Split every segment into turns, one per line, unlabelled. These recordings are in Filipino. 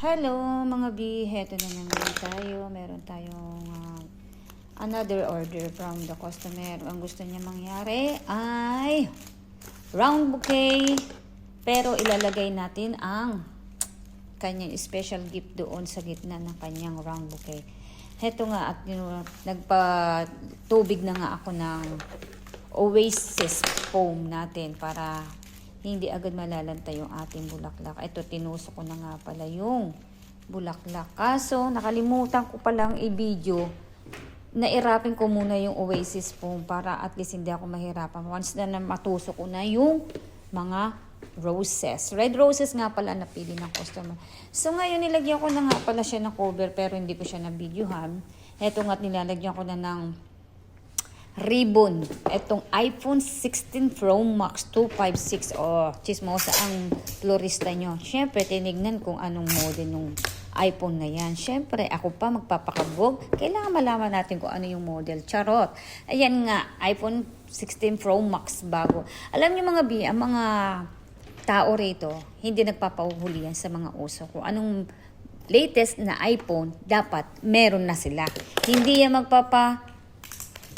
Hello mga B, heto na naman tayo. Meron tayong another order from the customer. Ang gusto niya mangyari ay round bouquet, pero ilalagay natin ang kanyang special gift doon sa gitna ng kanyang round bouquet. Heto nga, at nagpa-tubig na nga ako ng Oasis foam natin para hindi agad malalanta yung ating bulaklak. Ito, tinusok ko na nga pala yung bulaklak. Kaso, nakalimutan ko palang i-video. Nairapin ko muna yung Oasis foam para at least hindi ako mahirapan. Once na matusok ko na yung mga roses. Red roses nga pala napili ng customer. So, ngayon nilagyan ko na nga pala siya ng cover pero hindi ko siya na-videohan. Ito nga, nilalagyan ko na ng ribbon. Itong iPhone 16 Pro Max 256. Oh, chismosa ang florista nyo. Siyempre, tinignan kung anong model ng iPhone na yan. Siyempre, ako pa magpapakabog. Kailangan malaman natin kung ano yung model. Charot. Ayan nga, iPhone 16 Pro Max bago. Alam niyo mga B, ang mga tao rito, hindi nagpapahuhulihan sa mga uso. Kung anong latest na iPhone, dapat meron na sila. Hindi yan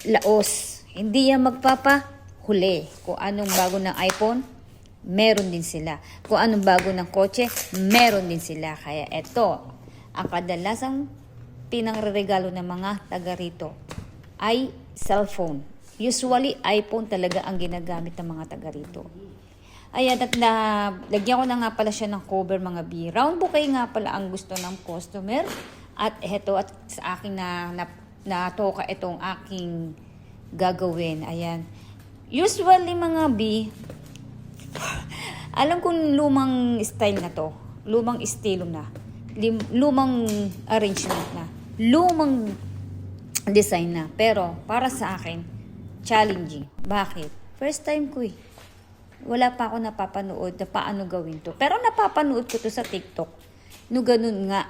laos. Hindi yan magpapahuli. Kung anong bago ng iPhone, meron din sila. Kung anong bago ng kotse, meron din sila. Kaya ito, ang kadalasang pinangregalo ng mga taga rito ay cellphone. Usually, iPhone talaga ang ginagamit ng mga taga rito. Ayan, at lagyan ko na nga pala siya ng cover mga B. Round bouquet nga pala ang gusto ng customer. At eto, at sa akin natoka itong aking gagawin. Ayan. Usually mga B, alam kong lumang style na to. Lumang estilo na. Lumang arrangement na. Lumang design na. Pero para sa akin, challenging. Bakit? First time ko eh. Wala pa ako napapanood na paano gawin to. Pero napapanood ko to sa TikTok. No ganun nga,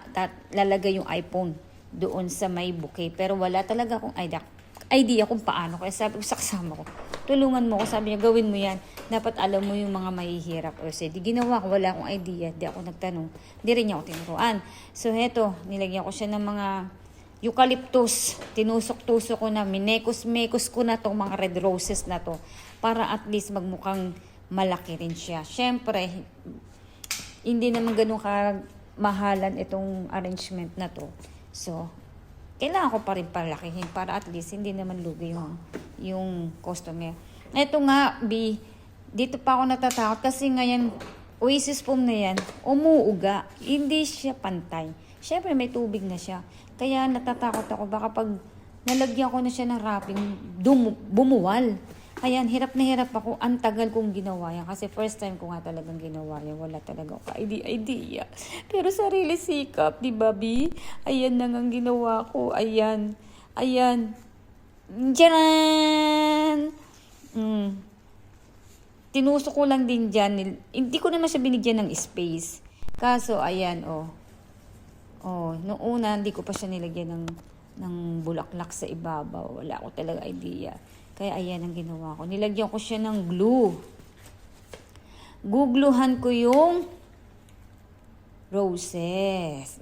lalagay yung iPhone doon sa may bouquet. Pero wala talaga akong idea kung paano. Kaya sabi ko sa kasama ko, tulungan mo ko. Sabi niya, gawin mo yan. Dapat alam mo yung mga mahihirap. O di ginawa ko, wala akong idea. Di ako nagtanong. Di rin niya ako tinuruan. So heto, nilagyan ko siya ng mga eucalyptus. Tinusok-tusok ko na. Minekos-mekos ko na tong mga red roses na to. Para at least magmukhang malaki rin siya. Siyempre, hindi naman ganun mahalan itong arrangement na to. So, kailangan ko pa rin palakihin para at least hindi naman lugi yung customer. Ito nga, B, dito pa ako natatakot kasi ngayon, Oasis foam na yan, umuuga. Hindi siya pantay. Siyempre, may tubig na siya. Kaya natatakot ako. Baka pag nalagyan ko na siya ng wrapping, bumuwal. Ayan, hirap na hirap ako. Ang tagal kong ginawa yan. Kasi first time ko nga talagang ginawa yan. Wala talaga ako idea. Pero sarili sikap, di ba, B? Ayan na nga ginawa ko. Ayan. Ayan. Diyan! Tinusok ko lang din dyan. Hindi ko naman siya binigyan ng space. Kaso, ayan, oh. Oh, noong una, hindi ko pa siya nilagyan ng bulaklak sa ibabaw. Wala ko talaga idea. Kaya ayan ang ginawa ko. Nilagyan ko siya ng glue. Gugluhan ko yung roses.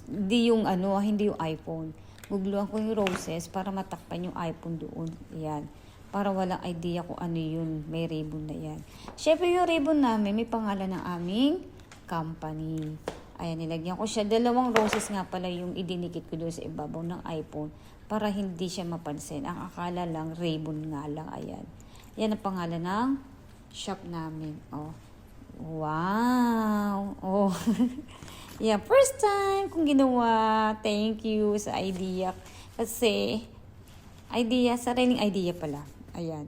Hindi yung hindi yung iPhone. Gugluhan ko yung roses para matakpan yung iPhone doon. Ayan. Para walang idea kung ano yun. May ribbon na yan. Siyempre yung ribbon namin, may pangalan ng aming company. Ayan, nilagyan ko siya. 2 roses nga pala yung idinikit ko doon sa ibabaw ng iPhone para hindi siya mapansin. Ang akala lang, ribbon nga lang. Ayan. Yan ang pangalan ng shop namin. Oh. Wow! Oh. Yeah, first time kong ginawa. Thank you sa idea. Kasi, sariling idea pala. Ayan.